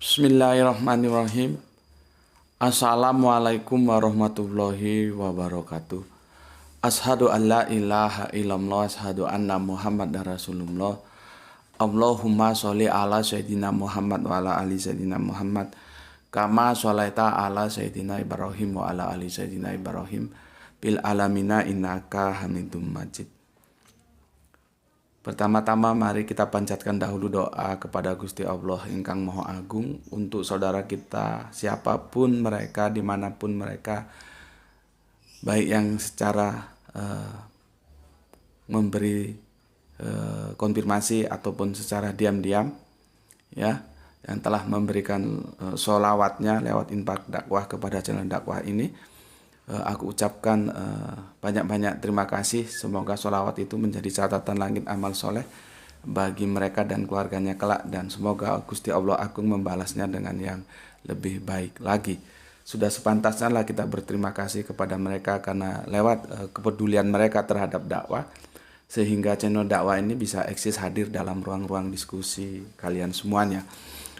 Bismillahirrahmanirrahim. Assalamualaikum warahmatullahi wabarakatuh. Ashadu an la ilaha illallah, ashadu anna Muhammad Rasulullah. Allahumma sholli ala Sayyidina Muhammad wa ala ali Sayyidina Muhammad. Kama sholaita ala Sayyidina Ibrahim wa ala ali Sayyidina Ibrahim. Bil alamina innaka hamidum majid. Pertama-tama mari kita panjatkan dahulu doa kepada Gusti Allah ingkang Maha Agung untuk saudara kita siapapun mereka, dimanapun mereka, baik yang secara memberi konfirmasi ataupun secara diam-diam, ya, yang telah memberikan sholawatnya lewat infak dakwah kepada channel dakwah ini. Aku ucapkan banyak-banyak terima kasih. Semoga sholawat itu menjadi catatan langit amal soleh bagi mereka dan keluarganya kelak, dan semoga Gusti Allah Agung membalasnya dengan yang lebih baik lagi. Sudah sepantasnya lah kita berterima kasih kepada mereka karena lewat kepedulian mereka terhadap dakwah, sehingga channel dakwah ini bisa eksis hadir dalam ruang-ruang diskusi kalian semuanya.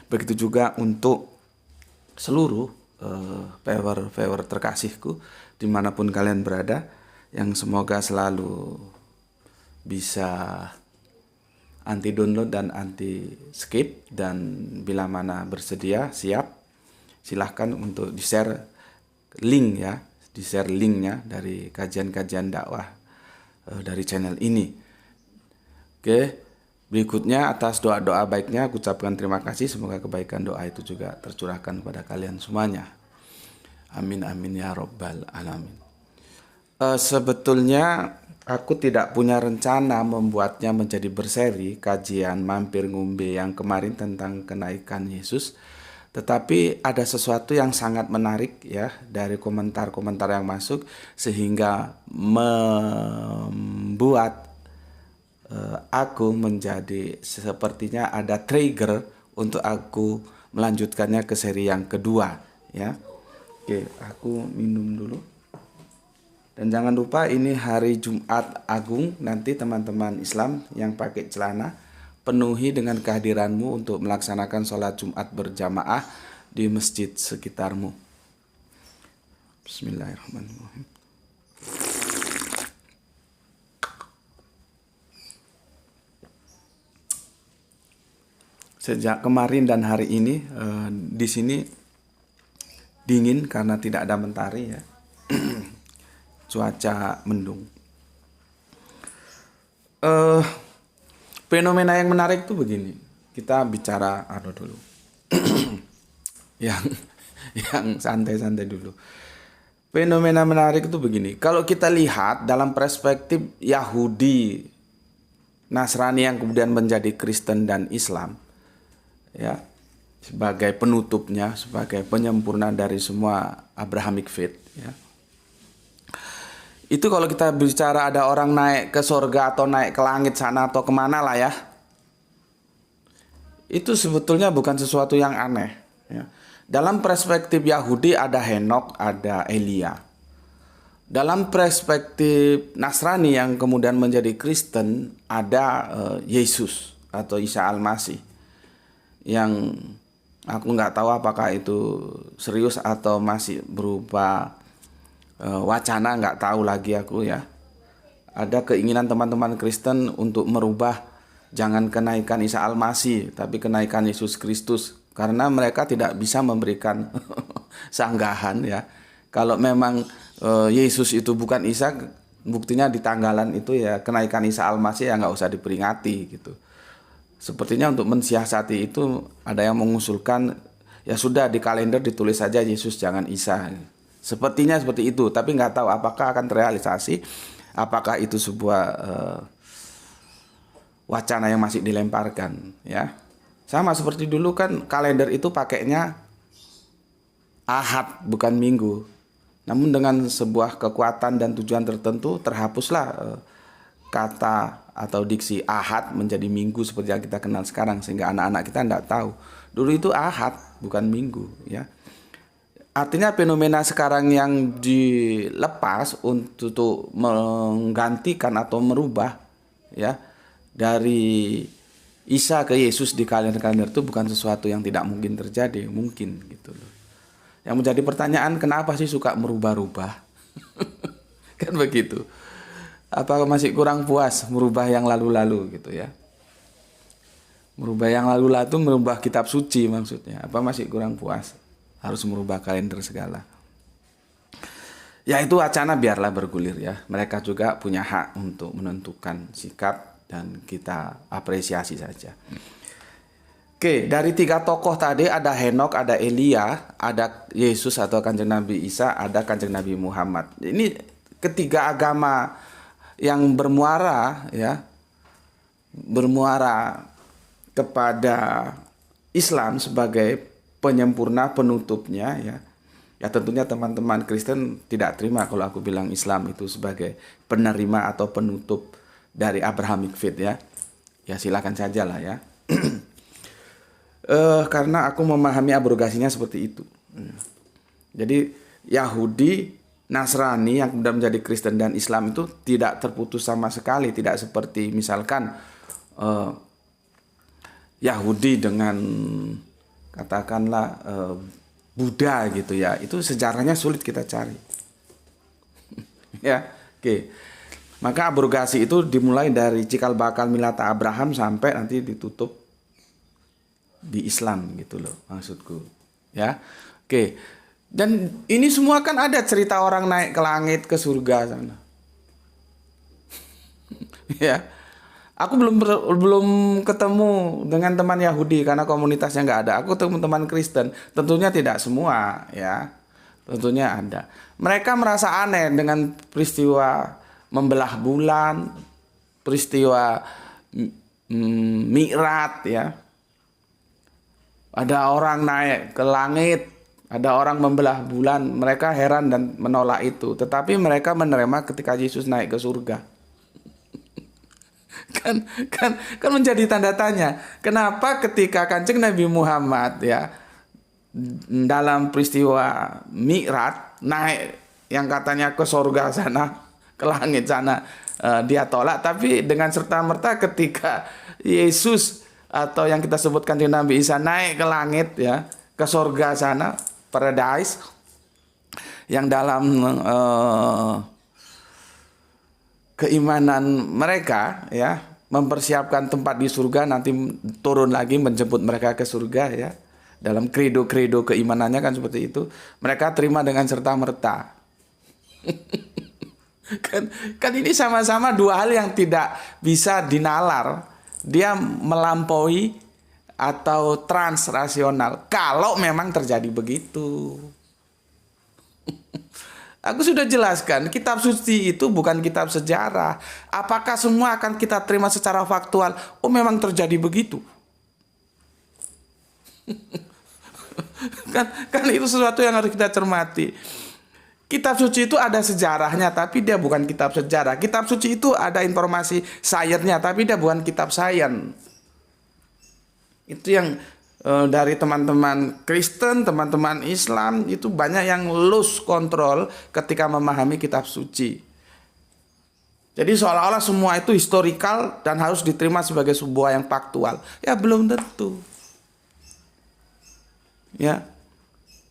Begitu juga untuk seluruh viewer terkasihku dimanapun kalian berada, yang semoga selalu bisa anti download dan anti skip, dan bila mana bersedia siap silahkan untuk di share link, ya, di share linknya dari kajian-kajian dakwah dari channel ini. Oke, berikutnya atas doa-doa baiknya aku ucapkan terima kasih. Semoga kebaikan doa itu juga tercurahkan kepada kalian semuanya. Amin amin ya robbal alamin. Sebetulnya aku tidak punya rencana membuatnya menjadi berseri kajian mampir ngumbe yang kemarin tentang kenaikan Yesus. Tetapi ada sesuatu yang sangat menarik, ya, dari komentar-komentar yang masuk sehingga membuat aku menjadi sepertinya ada trigger untuk aku melanjutkannya ke seri yang kedua, ya. Oke, aku minum dulu. Dan jangan lupa ini hari Jumat Agung, nanti teman-teman Islam yang pakai celana penuhi dengan kehadiranmu untuk melaksanakan sholat Jumat berjamaah di masjid sekitarmu. Bismillahirrahmanirrahim. Sejak kemarin dan hari ini di sini dingin karena tidak ada mentari, ya. Cuaca mendung. Fenomena yang menarik tuh begini. Kita bicara dulu. yang santai-santai dulu. Fenomena menarik itu begini. Kalau kita lihat dalam perspektif Yahudi, Nasrani yang kemudian menjadi Kristen dan Islam, ya, sebagai penutupnya, sebagai penyempurna dari semua Abrahamic faith, ya. Itu kalau kita bicara ada orang naik ke surga atau naik ke langit sana atau kemana lah, ya, itu sebetulnya bukan sesuatu yang aneh, ya. Dalam perspektif Yahudi ada Henok, ada Elia. Dalam perspektif Nasrani yang kemudian menjadi Kristen ada Yesus atau Isa Al-Masih, yang aku nggak tahu apakah itu serius atau masih berupa wacana, nggak tahu lagi aku, ya. Ada keinginan teman-teman Kristen untuk merubah jangan kenaikan Isa Al-Masih tapi kenaikan Yesus Kristus, karena mereka tidak bisa memberikan sanggahan, ya. Kalau memang Yesus itu bukan Isa, buktinya di tanggalan itu, ya, kenaikan Isa Al-Masih ya nggak usah diperingati gitu. Sepertinya untuk mensiasati itu ada yang mengusulkan, ya sudah di kalender ditulis saja Yesus jangan Isa. Sepertinya seperti itu, tapi nggak tahu apakah akan terrealisasi, apakah itu sebuah wacana yang masih dilemparkan, ya. Sama seperti dulu kan kalender itu pakainya Ahad bukan Minggu. Namun dengan sebuah kekuatan dan tujuan tertentu terhapuslah kata atau diksi Ahad menjadi Minggu seperti yang kita kenal sekarang, sehingga anak-anak kita tidak tahu dulu itu Ahad bukan Minggu, ya. Artinya fenomena sekarang yang dilepas untuk menggantikan atau merubah, ya, dari Isa ke Yesus di kalender-kalender itu bukan sesuatu yang tidak mungkin terjadi, mungkin gitu loh. Yang menjadi pertanyaan, kenapa sih suka merubah-rubah? Kan begitu. Apa masih kurang puas merubah yang lalu-lalu gitu ya? Merubah yang lalu-lalu itu merubah kitab suci maksudnya. Apa masih kurang puas? Harus merubah kalender segala. Ya itu wacana biarlah bergulir ya. Mereka juga punya hak untuk menentukan sikap dan kita apresiasi saja. Oke, dari 3 tokoh tadi ada Henok, ada Elia, ada Yesus atau Kanjeng Nabi Isa, ada Kanjeng Nabi Muhammad. Ini ketiga agama yang bermuara ya, bermuara kepada Islam sebagai penyempurna penutupnya ya. Ya tentunya teman-teman Kristen tidak terima kalau aku bilang Islam itu sebagai penerima atau penutup dari Abrahamic Faith ya. Ya silakan saja lah ya. Karena aku memahami abrogasinya seperti itu. Jadi Yahudi, Nasrani yang kemudian menjadi Kristen dan Islam itu tidak terputus sama sekali. Tidak seperti misalkan Yahudi dengan katakanlah Buddha gitu ya. Itu sejarahnya sulit kita cari. Ya, oke. Maka abrogasi itu dimulai dari cikal bakal milata Abraham sampai nanti ditutup di Islam gitu loh maksudku. Ya. Oke. Dan ini semua kan ada cerita orang naik ke langit ke surga sana. Ya. Aku belum ketemu dengan teman Yahudi karena komunitasnya nggak ada. Aku teman-teman Kristen. Tentunya tidak semua ya. Tentunya ada. Mereka merasa aneh dengan peristiwa membelah bulan, peristiwa Mi'raj ya. Ada orang naik ke langit, ada orang membelah bulan, mereka heran dan menolak itu. Tetapi mereka menerima ketika Yesus naik ke surga. kan menjadi tanda tanya. Kenapa ketika Kanjeng Nabi Muhammad ya dalam peristiwa Mi'raj naik yang katanya ke surga sana, ke langit sana, dia tolak, tapi dengan serta-merta ketika Yesus atau yang kita sebutkan di Nabi Isa naik ke langit ya, ke surga sana, paradise, yang dalam keimanan mereka ya mempersiapkan tempat di surga, nanti turun lagi menjemput mereka ke surga ya. Dalam kredo-kredo keimanannya kan seperti itu. Mereka terima dengan serta-merta. kan ini sama-sama dua hal yang tidak bisa dinalar. Dia melampaui atau transrasional kalau memang terjadi begitu. Aku sudah jelaskan, kitab suci itu bukan kitab sejarah. Apakah semua akan kita terima secara faktual? Oh, memang terjadi begitu. kan itu sesuatu yang harus kita cermati. Kitab suci itu ada sejarahnya, tapi dia bukan kitab sejarah. Kitab suci itu ada informasi sainsnya, tapi dia bukan kitab sains. Itu yang dari teman-teman Kristen, teman-teman Islam itu banyak yang lose control ketika memahami kitab suci. Jadi seolah-olah semua itu historical dan harus diterima sebagai sebuah yang faktual. Ya belum tentu. Ya.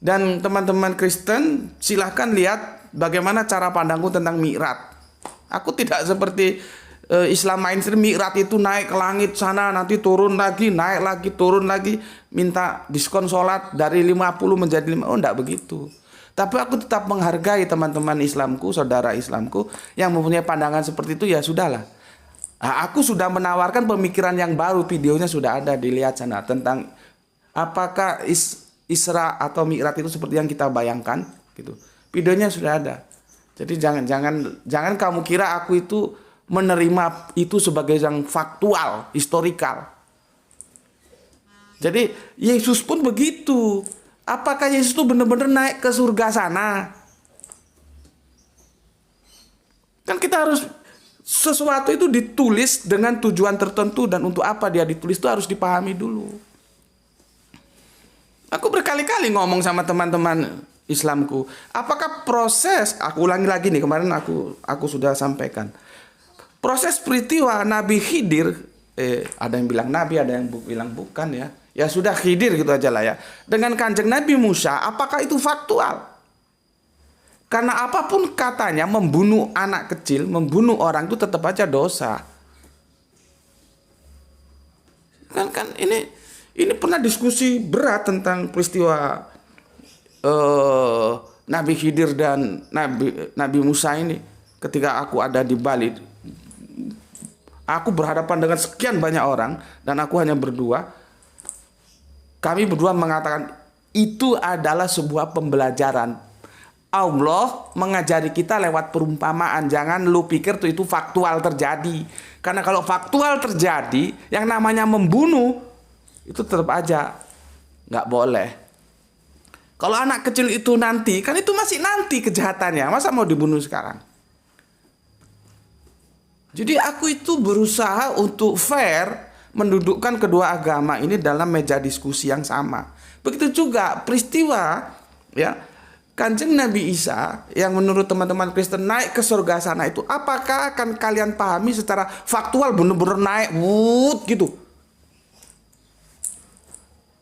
Dan teman-teman Kristen silahkan lihat bagaimana cara pandangku tentang Mi'raj. Aku tidak seperti Islam mainstream. Mi'raj itu naik ke langit sana, nanti turun lagi, naik lagi, turun lagi, minta diskon sholat dari 50 menjadi 5. Oh, enggak begitu. Tapi aku tetap menghargai teman-teman Islamku, saudara Islamku yang mempunyai pandangan seperti itu, ya sudahlah. Nah, aku sudah menawarkan pemikiran yang baru, videonya sudah ada, dilihat sana, tentang apakah Isra atau Mi'raj itu seperti yang kita bayangkan gitu. Videonya sudah ada. Jadi jangan kamu kira aku itu menerima itu sebagai yang faktual, historikal. Jadi Yesus pun begitu. Apakah Yesus itu benar-benar naik ke surga sana? Kan kita harus, sesuatu itu ditulis dengan tujuan tertentu, dan untuk apa dia ditulis itu harus dipahami dulu. Aku berkali-kali ngomong sama teman-teman Islamku, apakah proses, aku ulangi lagi nih, kemarin aku sudah sampaikan. Proses peristiwa Nabi Khidir ada yang bilang nabi, ada yang bilang bukan ya. Ya sudah Khidir gitu aja lah ya. Dengan Kanjeng Nabi Musa, apakah itu faktual? Karena apapun katanya, membunuh anak kecil, membunuh orang itu tetap aja dosa. Kan ini pernah diskusi berat tentang peristiwa Nabi Khidir dan Nabi Musa ini. Ketika aku ada di Bali, aku berhadapan dengan sekian banyak orang dan aku hanya berdua. Kami berdua mengatakan itu adalah sebuah pembelajaran. Allah mengajari kita lewat perumpamaan. Jangan lu pikir tuh itu faktual terjadi. Karena kalau faktual terjadi, yang namanya membunuh itu tetap aja nggak boleh. Kalau anak kecil itu nanti, kan itu masih nanti kejahatannya. Masa mau dibunuh sekarang? Jadi aku itu berusaha untuk fair, mendudukkan kedua agama ini dalam meja diskusi yang sama. Begitu juga peristiwa ya Kanjeng Nabi Isa yang menurut teman-teman Kristen naik ke surga sana itu, apakah akan kalian pahami secara faktual benar-benar naik gitu?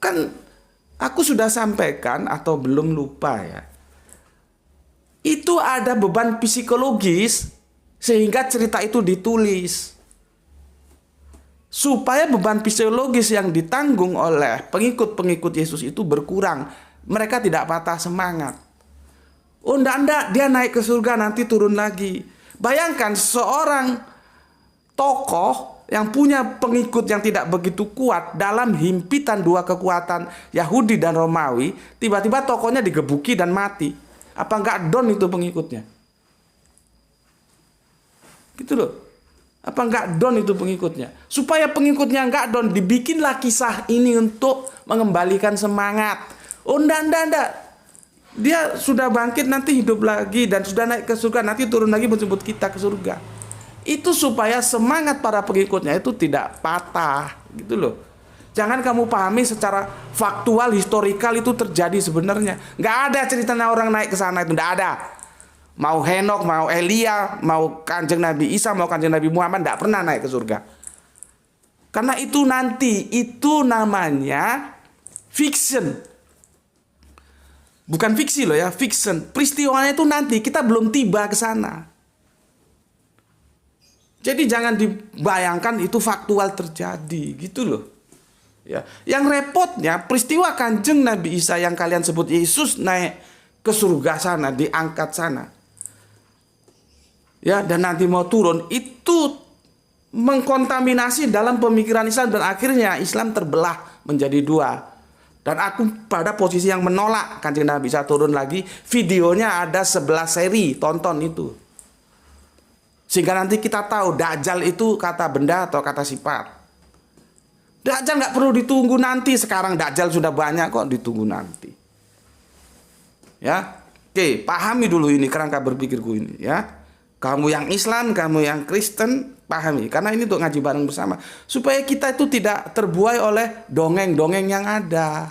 Kan aku sudah sampaikan atau belum lupa ya. Itu ada beban psikologis sehingga cerita itu ditulis. Supaya beban psikologis yang ditanggung oleh pengikut-pengikut Yesus itu berkurang. Mereka tidak patah semangat. Oh enggak, dia naik ke surga nanti turun lagi. Bayangkan seorang tokoh yang punya pengikut yang tidak begitu kuat dalam himpitan dua kekuatan Yahudi dan Romawi, tiba-tiba tokohnya digebuki dan mati. Apa enggak down itu pengikutnya? Gitu loh. Apa enggak down itu pengikutnya? Supaya pengikutnya enggak down, dibikinlah kisah ini untuk mengembalikan semangat. Oh enggak. Dia sudah bangkit nanti hidup lagi dan sudah naik ke surga, nanti turun lagi menjemput kita ke surga. Itu supaya semangat para pengikutnya itu tidak patah, gitu loh. Jangan kamu pahami secara faktual, historikal itu terjadi sebenarnya. Enggak ada ceritanya orang naik ke sana itu, enggak ada. Mau Henok, mau Elia, mau Kanjeng Nabi Isa, mau Kanjeng Nabi Muhammad, tidak pernah naik ke surga. Karena itu nanti, itu namanya fiction. Bukan fiksi loh ya, fiction. Peristiwanya itu nanti, kita belum tiba ke sana. Jadi jangan dibayangkan itu faktual terjadi, gitu loh. Ya, yang repotnya peristiwa Kanjeng Nabi Isa yang kalian sebut Yesus naik ke surga sana, diangkat sana. Ya, dan nanti mau turun, itu mengkontaminasi dalam pemikiran Islam dan akhirnya Islam terbelah menjadi dua. Dan aku pada posisi yang menolak Kanjeng Nabi Isa turun lagi. Videonya ada 11 seri, tonton itu. Sehingga nanti kita tahu Dajjal itu kata benda atau kata sifat. Dajjal nggak perlu ditunggu nanti, sekarang Dajjal sudah banyak kok, ditunggu nanti. Ya, oke, pahami dulu ini kerangka berpikirku ini ya. Kamu yang Islam, kamu yang Kristen, pahami. Karena ini untuk ngaji bareng bersama. Supaya kita itu tidak terbuai oleh dongeng-dongeng yang ada.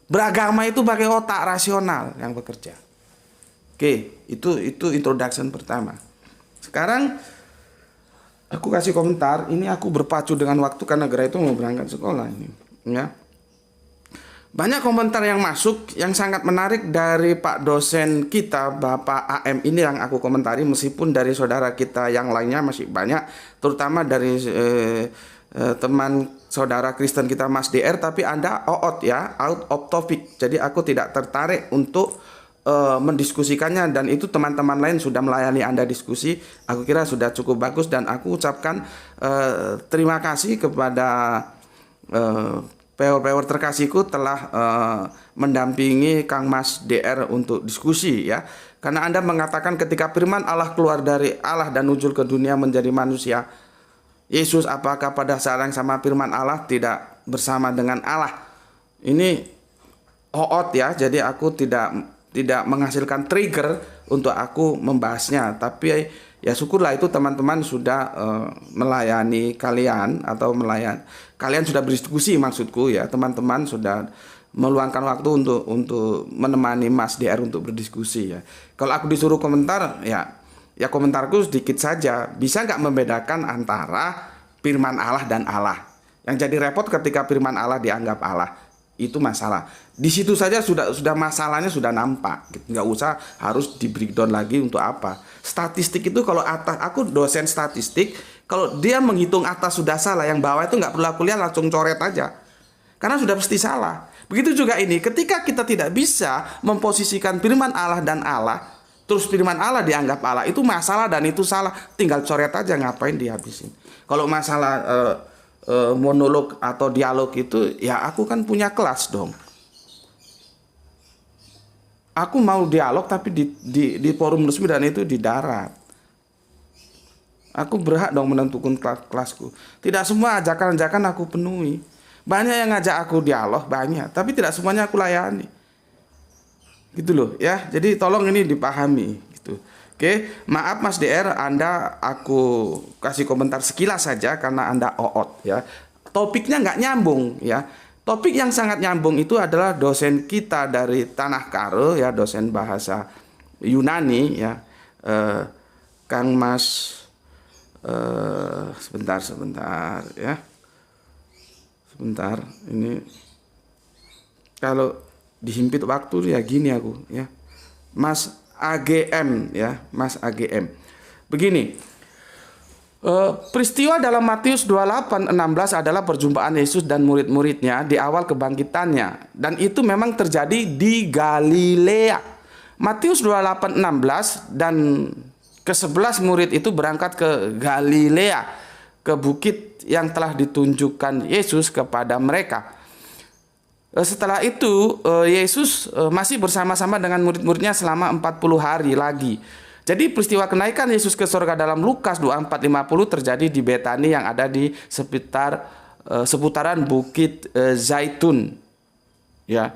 Beragama itu pakai otak rasional yang bekerja. Oke, itu introduction pertama. Sekarang aku kasih komentar. Ini aku berpacu dengan waktu karena Gra itu mau berangkat sekolah ini. Ya. Banyak komentar yang masuk yang sangat menarik dari Pak dosen kita, Bapak AM ini yang aku komentari, meskipun dari saudara kita yang lainnya masih banyak, terutama dari teman saudara Kristen kita Mas DR, tapi Anda out of topic. Jadi aku tidak tertarik untuk mendiskusikannya, dan itu teman-teman lain sudah melayani Anda diskusi. Aku kira sudah cukup bagus dan aku ucapkan terima kasih kepada peor terkasihku telah mendampingi Kang Mas DR untuk diskusi ya. Karena Anda mengatakan ketika firman Allah keluar dari Allah dan muncul ke dunia menjadi manusia, Yesus apakah pada saat yang sama firman Allah tidak bersama dengan Allah? Ini ya, jadi aku tidak menghasilkan trigger untuk aku membahasnya. Tapi ya syukurlah itu teman-teman sudah melayani kalian atau kalian sudah berdiskusi, maksudku ya, teman-teman sudah meluangkan waktu untuk menemani Mas DR untuk berdiskusi ya. Kalau aku disuruh komentar ya komentarku sedikit saja. Bisa nggak membedakan antara firman Allah dan Allah. Yang jadi repot ketika firman Allah dianggap Allah, itu masalah. Di situ saja sudah masalahnya sudah nampak. Nggak usah harus di breakdown lagi untuk apa. Statistik itu kalau atas, aku dosen statistik, kalau dia menghitung atas sudah salah, yang bawah itu nggak perlu aku lihat, langsung coret aja. Karena sudah pasti salah. Begitu juga ini, ketika kita tidak bisa memposisikan firman Allah dan Allah, terus firman Allah dianggap Allah, itu masalah dan itu salah. Tinggal coret aja, ngapain dihabisin. Kalau masalah monolog atau dialog itu, ya aku kan punya kelas dong. Aku mau dialog tapi di forum resmi dan itu di darat. Aku berhak dong menentukan kelasku. Tidak semua ajakan-ajakan aku penuhi. Banyak yang ngajak aku dialog, banyak, tapi tidak semuanya aku layani. Gitu loh ya. Jadi tolong ini dipahami gitu. Oke, maaf Mas DR, Anda aku kasih komentar sekilas saja karena Anda oot ya. Topiknya nggak nyambung ya. Topik yang sangat nyambung itu adalah dosen kita dari Tanah Karo ya, dosen bahasa Yunani ya, Kang Mas. Sebentar ya. Sebentar, ini kalau dihimpit waktu ya gini aku ya. Mas AGM ya, Mas AGM. Begini, peristiwa dalam Matius 28:16 adalah perjumpaan Yesus dan murid-muridnya di awal kebangkitannya, dan itu memang terjadi di Galilea. Matius 28:16 dan ke-11 murid itu berangkat ke Galilea, ke bukit yang telah ditunjukkan Yesus kepada mereka. Setelah itu Yesus masih bersama-sama dengan murid-muridnya selama 40 hari lagi. Jadi peristiwa kenaikan Yesus ke surga dalam Lukas 24:50 terjadi di Betani yang ada di seputaran Bukit Zaitun. Ya.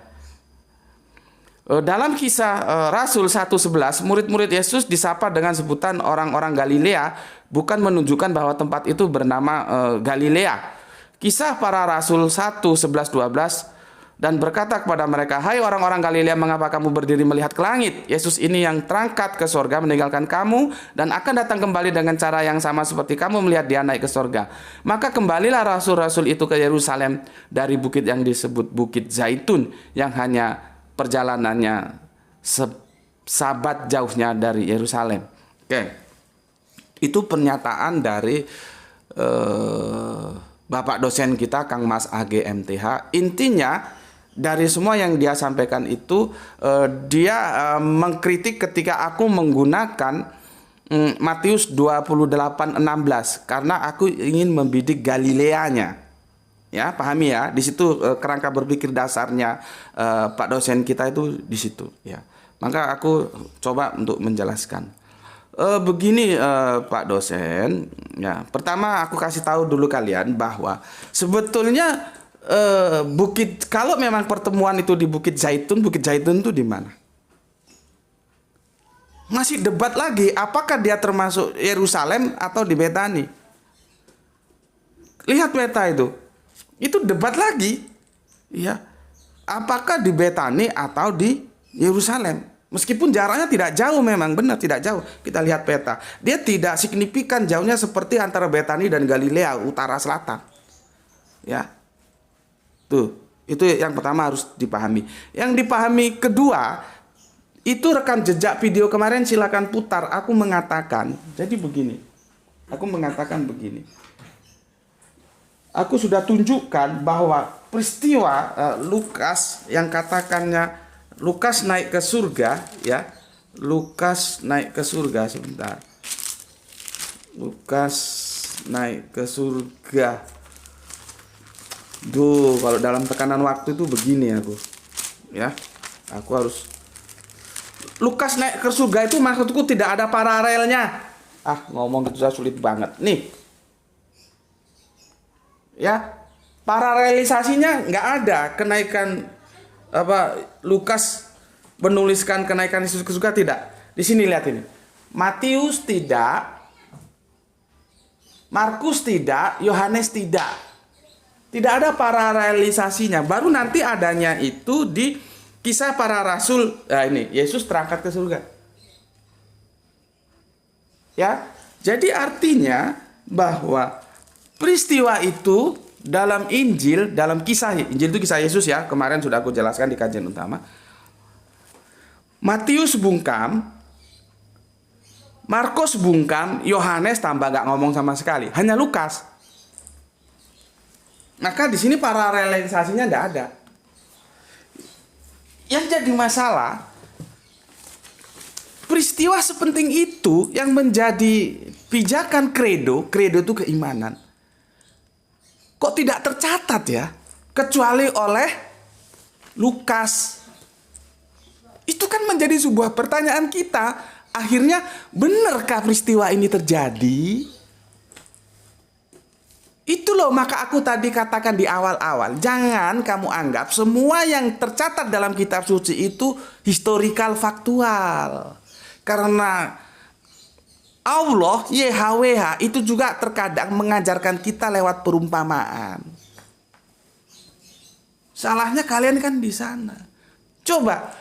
Dalam kisah Rasul 1:11, murid-murid Yesus disapa dengan sebutan orang-orang Galilea, bukan menunjukkan bahwa tempat itu bernama Galilea. Kisah para Rasul 1:11-12, dan berkata kepada mereka, "Hai orang-orang Galilea, mengapa kamu berdiri melihat ke langit? Yesus ini yang terangkat ke sorga meninggalkan kamu dan akan datang kembali dengan cara yang sama seperti kamu melihat dia naik ke sorga." Maka kembalilah rasul-rasul itu ke Yerusalem dari bukit yang disebut Bukit Zaitun, yang hanya perjalanannya sabat jauhnya dari Yerusalem. Oke, itu pernyataan dari Bapak dosen kita Kang Mas AGMTH. Intinya dari semua yang dia sampaikan itu dia mengkritik ketika aku menggunakan Matius 28:16 karena aku ingin membidik Galileanya. Ya, pahami ya, di situ kerangka berpikir dasarnya Pak dosen kita itu di situ ya. Maka aku coba untuk menjelaskan. Begini Pak dosen, ya. Pertama aku kasih tahu dulu kalian bahwa sebetulnya kalau memang pertemuan itu di Bukit Zaitun itu di mana? Masih debat lagi, apakah dia termasuk Yerusalem atau di Betani? Lihat peta itu. Itu debat lagi, ya. Apakah di Betani atau di Yerusalem? Meskipun jaraknya tidak jauh, memang benar tidak jauh. Kita lihat peta, dia tidak signifikan jauhnya seperti antara Betani dan Galilea utara selatan, ya. Tuh, itu yang pertama harus dipahami. Yang dipahami kedua, itu rekam jejak video kemarin silakan putar. Aku mengatakan begini. Aku sudah tunjukkan bahwa peristiwa Lukas yang katakannya Lukas naik ke surga ya. Lukas naik ke surga sebentar. Lukas naik ke surga. Duh, kalau dalam tekanan waktu itu begini aku. Ya. Aku harus Lukas naik ke surga itu maksudku tidak ada paralelnya. Ngomong itu sulit banget. Nih. Ya, paralelisasinya nggak ada. Kenaikan Lukas menuliskan kenaikan Yesus ke surga tidak. Di sini lihat ini. Matius tidak, Markus tidak, Yohanes tidak. Tidak ada paralelisasinya. Baru nanti adanya itu di kisah para rasul. Nah ini, Yesus terangkat ke surga. Ya, jadi artinya bahwa peristiwa itu dalam Injil, dalam Injil itu kisah Yesus ya, kemarin sudah aku jelaskan di kajian utama. Matius bungkam, Markus bungkam, Yohanes tambah gak ngomong sama sekali, hanya Lukas. Maka di sini paralelisasinya tidak ada. Yang jadi masalah, peristiwa sepenting itu yang menjadi pijakan kredo itu keimanan, kok tidak tercatat ya, kecuali oleh Lukas. Itu kan menjadi sebuah pertanyaan kita. Akhirnya, benarkah peristiwa ini terjadi? Itu loh, maka aku tadi katakan di awal-awal, jangan kamu anggap semua yang tercatat dalam kitab suci itu historikal faktual. Karena Allah, YHWH, itu juga terkadang mengajarkan kita lewat perumpamaan. Salahnya kalian kan di sana. Coba,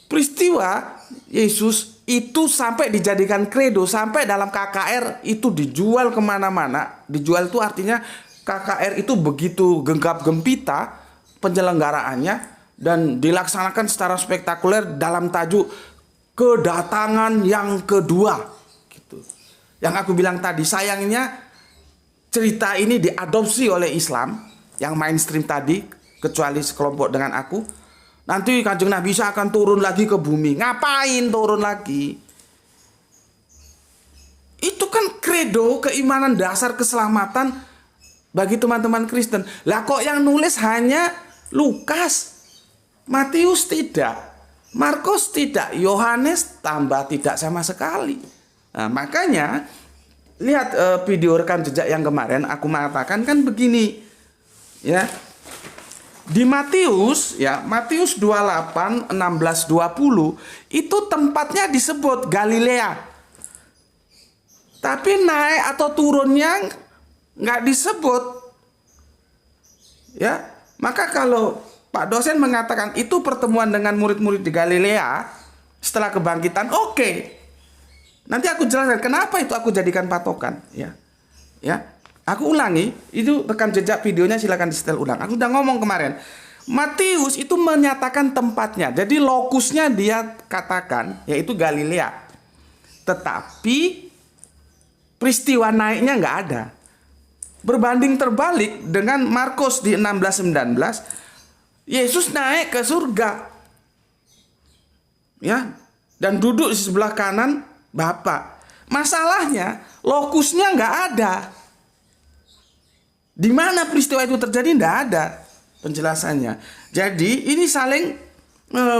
peristiwa Yesus itu sampai dijadikan kredo, sampai dalam KKR itu dijual kemana-mana. Dijual itu artinya KKR itu begitu genggap gempita penyelenggaraannya dan dilaksanakan secara spektakuler dalam tajuk kedatangan yang kedua. Gitu. Yang aku bilang tadi, sayangnya cerita ini diadopsi oleh Islam yang mainstream tadi, kecuali sekelompok dengan aku. Nanti Kanjeng Nabi Isa akan turun lagi ke bumi. Ngapain turun lagi? Itu kan kredo, keimanan dasar keselamatan bagi teman-teman Kristen. Lah kok yang nulis hanya Lukas, Matius tidak, Markus tidak, Yohanes tambah tidak sama sekali. Nah, makanya lihat video rekam jejak yang kemarin aku mengatakan kan begini. Ya. Di Matius, ya, Matius 28, 16, 20 itu tempatnya disebut Galilea. Tapi naik atau turunnya nggak disebut. Ya, maka kalau Pak dosen mengatakan itu pertemuan dengan murid-murid di Galilea setelah kebangkitan, oke. Nanti aku jelaskan kenapa itu aku jadikan patokan, ya. Ya. Aku ulangi, itu rekam jejak videonya silakan di-setel ulang. Aku udah ngomong kemarin. Matius itu menyatakan tempatnya. Jadi lokusnya dia katakan yaitu Galilea. Tetapi peristiwa naiknya nggak ada. Berbanding terbalik dengan Markus di 16-19, Yesus naik ke surga. Ya, dan duduk di sebelah kanan Bapa. Masalahnya lokusnya nggak ada. Di mana peristiwa itu terjadi tidak ada penjelasannya. Jadi ini saling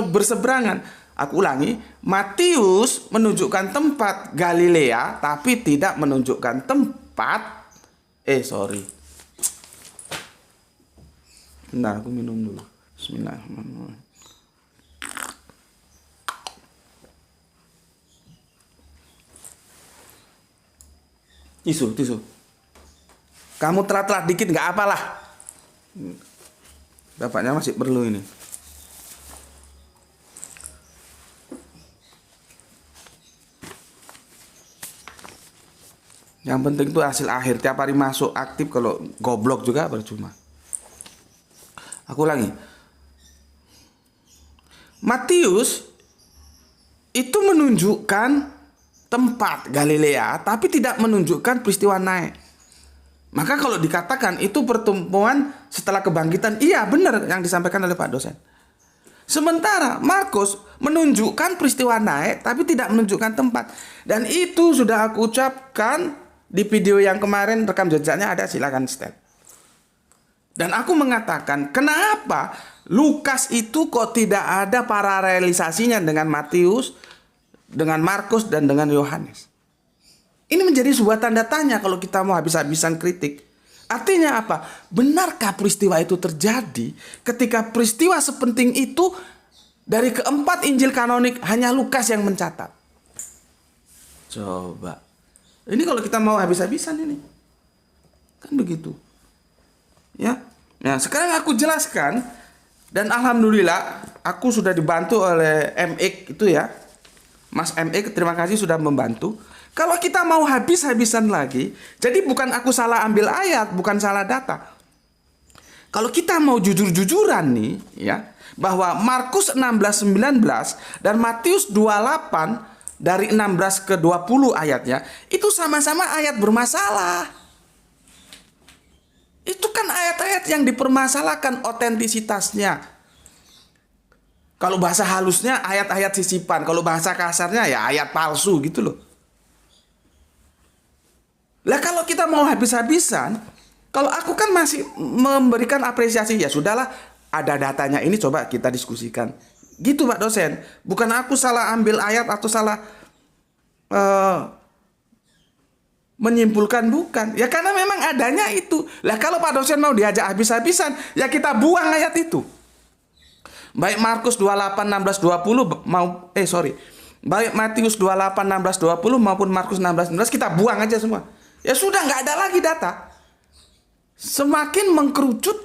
berseberangan. Aku ulangi, Matius menunjukkan tempat Galilea tapi tidak menunjukkan tempat Bentar, aku minum dulu. Bismillahirrahmanirrahim. Tisu. Kamu telat-telat dikit nggak apalah. Bapaknya masih perlu ini. Yang penting itu hasil akhir. Tiap hari masuk aktif, kalau goblok juga percuma. Aku ulangi. Matius itu menunjukkan tempat Galilea, tapi tidak menunjukkan peristiwa naik. Maka kalau dikatakan itu pertemuan setelah kebangkitan, iya benar yang disampaikan oleh Pak dosen. Sementara Markus menunjukkan peristiwa naik tapi tidak menunjukkan tempat. Dan itu sudah aku ucapkan di video yang kemarin, rekam jejaknya ada, silakan setel. Dan aku mengatakan kenapa Lukas itu kok tidak ada paralelisasinya dengan Matius, dengan Markus dan dengan Yohanes. Ini menjadi sebuah tanda tanya kalau kita mau habis-habisan kritik. Artinya apa? Benarkah peristiwa itu terjadi ketika peristiwa sepenting itu dari keempat Injil kanonik hanya Lukas yang mencatat? Coba. Ini kalau kita mau habis-habisan ini. Kan begitu. Ya. Nah, sekarang aku jelaskan dan alhamdulillah aku sudah dibantu oleh MX itu ya. Mas MX, terima kasih sudah membantu. Kalau kita mau habis-habisan lagi, jadi bukan aku salah ambil ayat, bukan salah data. Kalau kita mau jujur-jujuran nih, ya, bahwa Markus 16:19 dan Matius 28 dari 16 ke 20 ayatnya, itu sama-sama ayat bermasalah. Itu kan ayat-ayat yang dipermasalahkan otentisitasnya. Kalau bahasa halusnya ayat-ayat sisipan, kalau bahasa kasarnya ya ayat palsu gitu loh. Lah kalau kita mau habis-habisan, kalau aku kan masih memberikan apresiasi, ya sudahlah, ada datanya ini coba kita diskusikan. Gitu Pak dosen. Bukan aku salah ambil ayat atau salah menyimpulkan, bukan. Ya karena memang adanya itu. Lah kalau Pak dosen mau diajak habis-habisan, ya kita buang ayat itu. Baik Markus 28, 16, 20 baik Matius 28, 16, 20 maupun Markus 16, 19 kita buang aja semua. Ya sudah, nggak ada lagi data. Semakin mengkerucut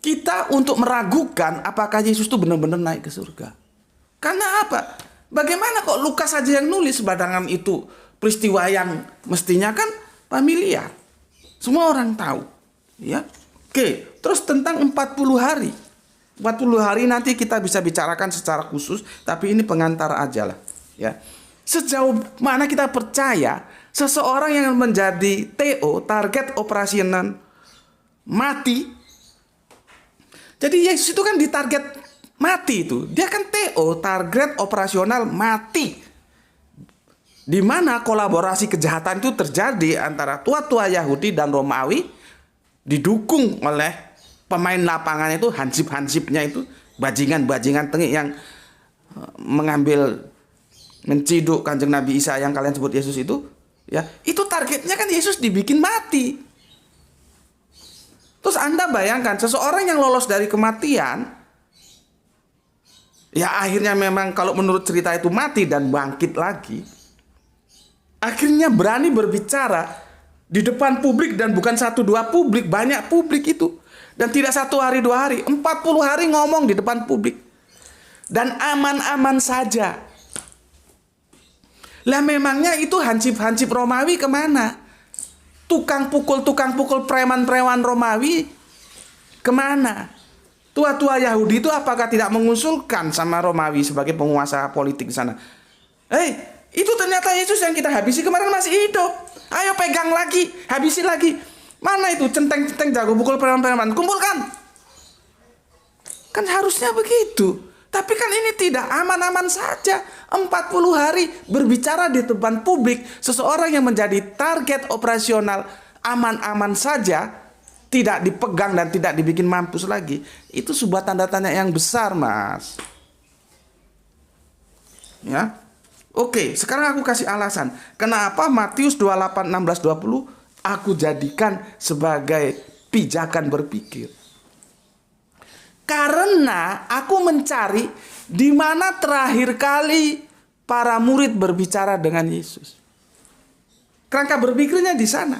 kita untuk meragukan apakah Yesus itu benar-benar naik ke surga. Karena apa? Bagaimana kok Lukas saja yang nulis, sedangkan itu peristiwa yang mestinya kan familiar. Semua orang tahu. Ya. Oke, terus tentang 40 hari. 40 hari nanti kita bisa bicarakan secara khusus, tapi ini pengantar aja lah. Ya. Sejauh mana kita percaya seseorang yang menjadi TO, target operasional, mati. Jadi Yesus itu kan ditarget mati itu. Dia kan TO, target operasional mati. Di mana kolaborasi kejahatan itu terjadi antara tua-tua Yahudi dan Romawi, didukung oleh pemain lapangan itu, hansip-hansipnya itu, bajingan-bajingan tengik yang menciduk Kanjeng Nabi Isa yang kalian sebut Yesus itu, ya, itu targetnya kan Yesus dibikin mati. Terus Anda bayangkan seseorang yang lolos dari kematian, ya akhirnya memang kalau menurut cerita itu mati dan bangkit lagi, akhirnya berani berbicara di depan publik, dan bukan 1-2 publik, banyak publik itu. Dan tidak 1 hari 2 hari, 40 hari ngomong di depan publik. Dan aman-aman saja. Lah memangnya itu hansip-hansip Romawi kemana? Tukang pukul preman-preman Romawi kemana? Tua-tua Yahudi itu apakah tidak mengusulkan sama Romawi sebagai penguasa politik di sana? Itu ternyata Yesus yang kita habisi kemarin masih hidup. Ayo pegang lagi, habisi lagi. Mana itu centeng-centeng jago pukul preman-preman? Kumpulkan. Kan harusnya begitu. Tapi kan ini tidak, aman-aman saja. 40 hari berbicara di depan publik. Seseorang yang menjadi target operasional aman-aman saja, tidak dipegang dan tidak dibikin mampus lagi. Itu sebuah tanda tanya yang besar, Mas. Ya. Oke, sekarang aku kasih alasan. Kenapa Matius 28, 16, 20 aku jadikan sebagai pijakan berpikir. Karena aku mencari di mana terakhir kali para murid berbicara dengan Yesus. Kerangka berpikirnya di sana.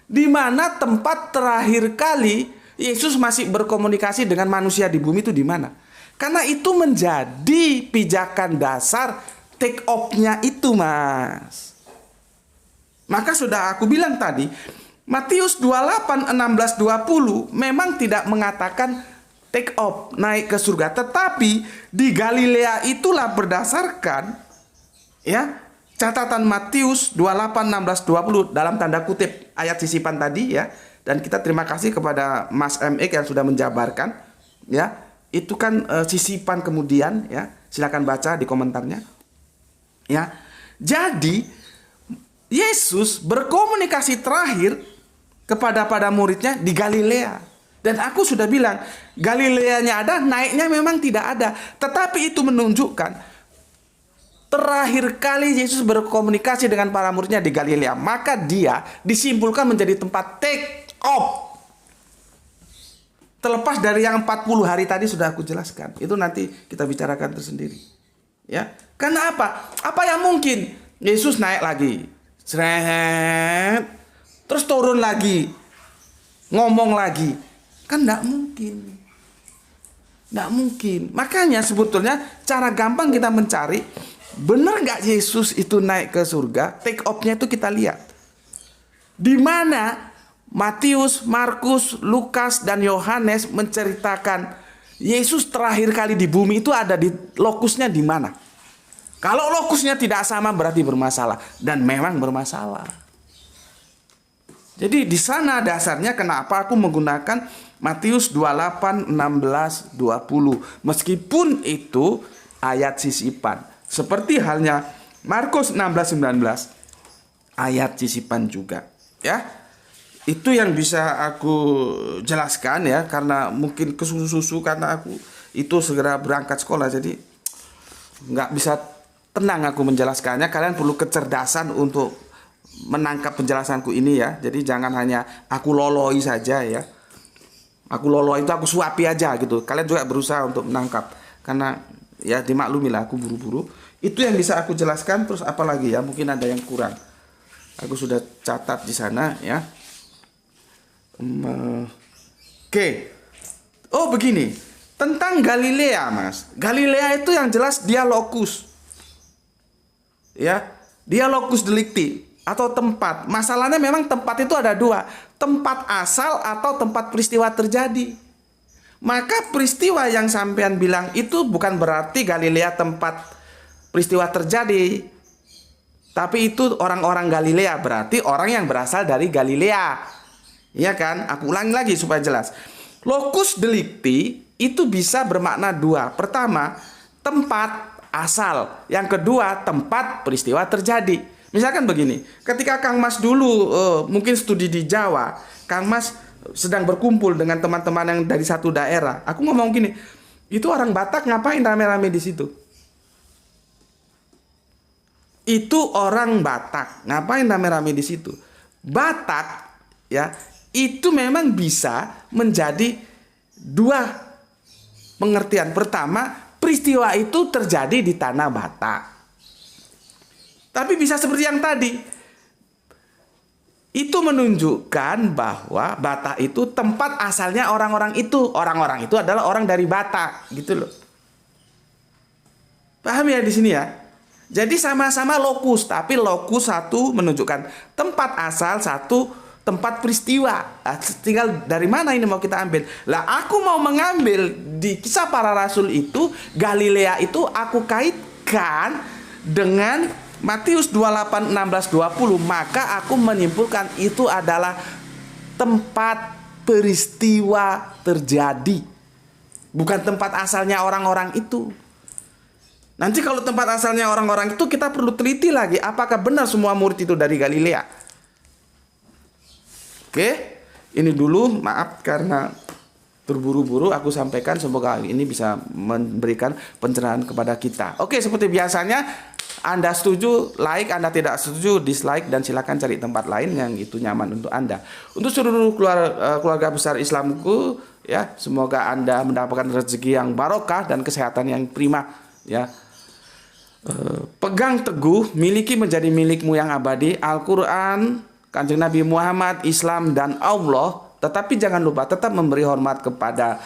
Di mana tempat terakhir kali Yesus masih berkomunikasi dengan manusia di bumi itu di mana? Karena itu menjadi pijakan dasar take off-nya itu, Mas. Maka sudah aku bilang tadi, Matius 28, 16, 20 memang tidak mengatakan take off, naik ke surga. Tetapi di Galilea itulah berdasarkan, ya, catatan Matius 28, 16, 20 dalam tanda kutip ayat sisipan tadi, ya. Dan kita terima kasih kepada Mas MX yang sudah menjabarkan, ya. Itu kan sisipan kemudian, ya. Silakan baca di komentarnya. Ya. Jadi Yesus berkomunikasi terakhir kepada muridnya di Galilea. Dan aku sudah bilang, Galileanya ada, naiknya memang tidak ada. Tetapi itu menunjukkan terakhir kali Yesus berkomunikasi dengan para muridnya di Galilea. Maka dia disimpulkan menjadi tempat take off. Terlepas dari yang 40 hari tadi sudah aku jelaskan. Itu nanti kita bicarakan tersendiri. Ya, karena apa? Apa yang mungkin? Yesus naik lagi. Seret, terus turun lagi, ngomong lagi, kan tidak mungkin, tidak mungkin. Makanya sebetulnya cara gampang kita mencari Benar nggak Yesus itu naik ke surga? Take off-nya itu kita lihat. Di mana Matius, Markus, Lukas, dan Yohanes menceritakan Yesus terakhir kali di bumi itu ada di lokusnya di mana? Kalau lokusnya tidak sama berarti bermasalah, dan memang bermasalah. Jadi di sana dasarnya kenapa aku menggunakan Matius 28, 16, 20. Meskipun itu ayat sisipan. Seperti halnya Markus 16, 19. Ayat sisipan juga. Ya, itu yang bisa aku jelaskan ya. Karena mungkin kesusu-susu karena aku itu segera berangkat sekolah. Jadi nggak bisa tenang aku menjelaskannya. Kalian perlu kecerdasan untuk menangkap penjelasanku ini ya. Jadi jangan hanya aku loloi saja ya. Aku loloi itu aku suapi aja gitu. Kalian juga berusaha untuk menangkap. Karena ya dimaklumilah aku buru-buru. Itu yang bisa aku jelaskan. Terus apa lagi ya? Mungkin ada yang kurang. Aku sudah catat di sana ya. Oke. Oh begini. Tentang Galilea mas. Galilea itu yang jelas dia lokus. Ya. Dia lokus delicti. Atau tempat. Masalahnya memang tempat itu ada dua. Tempat asal atau tempat peristiwa terjadi. Maka peristiwa yang sampean bilang itu bukan berarti Galilea tempat peristiwa terjadi. Tapi itu orang-orang Galilea, berarti orang yang berasal dari Galilea. Iya kan? Aku ulangi lagi supaya jelas. Locus delicti itu bisa bermakna dua. Pertama, tempat asal. Yang kedua, tempat peristiwa terjadi. Misalkan begini, ketika Kang Mas dulu mungkin studi di Jawa, Kang Mas sedang berkumpul dengan teman-teman yang dari satu daerah. Aku ngomong gini, itu orang Batak ngapain rame-rame di situ? Itu orang Batak, ngapain rame-rame di situ? Batak ya, itu memang bisa menjadi dua pengertian. Pertama, peristiwa itu terjadi di tanah Batak. Tapi bisa seperti yang tadi. Itu menunjukkan bahwa Batak itu tempat asalnya orang-orang itu. Orang-orang itu adalah orang dari Batak, gitu loh. Paham ya di sini ya? Jadi sama-sama lokus, tapi lokus satu menunjukkan tempat asal, satu tempat peristiwa. Nah, tinggal dari mana ini mau kita ambil? Lah aku mau mengambil di kisah para rasul itu, Galilea itu aku kaitkan dengan Matius 28, 16, 20. Maka aku menyimpulkan itu adalah tempat peristiwa terjadi. Bukan tempat asalnya orang-orang itu. Nanti kalau tempat asalnya orang-orang itu kita perlu teliti lagi. Apakah benar semua murid itu dari Galilea? Oke, ini dulu maaf karena terburu-buru aku sampaikan. Semoga ini bisa memberikan pencerahan kepada kita. Oke, seperti biasanya Anda setuju like, Anda tidak setuju dislike, dan silakan cari tempat lain yang itu nyaman untuk Anda. Untuk seluruh keluarga besar Islamku ya, semoga Anda mendapatkan rezeki yang barokah dan kesehatan yang prima ya. Pegang teguh, miliki menjadi milikmu yang abadi, Al-Quran, Kanjeng Nabi Muhammad, Islam, dan Allah. Tetapi jangan lupa tetap memberi hormat kepada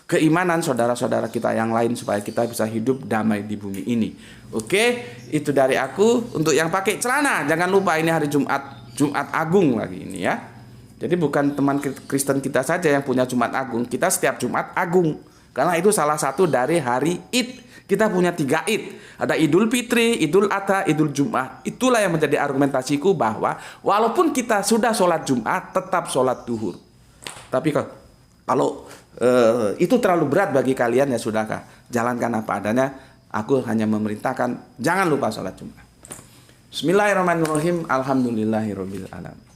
keimanan saudara-saudara kita yang lain, supaya kita bisa hidup damai di bumi ini. Oke, itu dari aku. Untuk yang pakai celana, jangan lupa ini hari Jumat, Jumat Agung lagi ini ya. Jadi bukan teman Kristen kita saja yang punya Jumat Agung, kita setiap Jumat Agung. Karena itu salah satu dari hari Id. Kita punya 3 Id. Ada Idul Fitri, Idul Adha, Idul Jum'ah. Itulah yang menjadi argumentasiku bahwa walaupun kita sudah sholat Jum'at, tetap sholat duhur. Tapi kalau itu terlalu berat bagi kalian, ya sudahkah, jalankan apa adanya. Aku hanya memerintahkan jangan lupa sholat Jum'at. Bismillahirrahmanirrahim. Alhamdulillahirabbil alamin.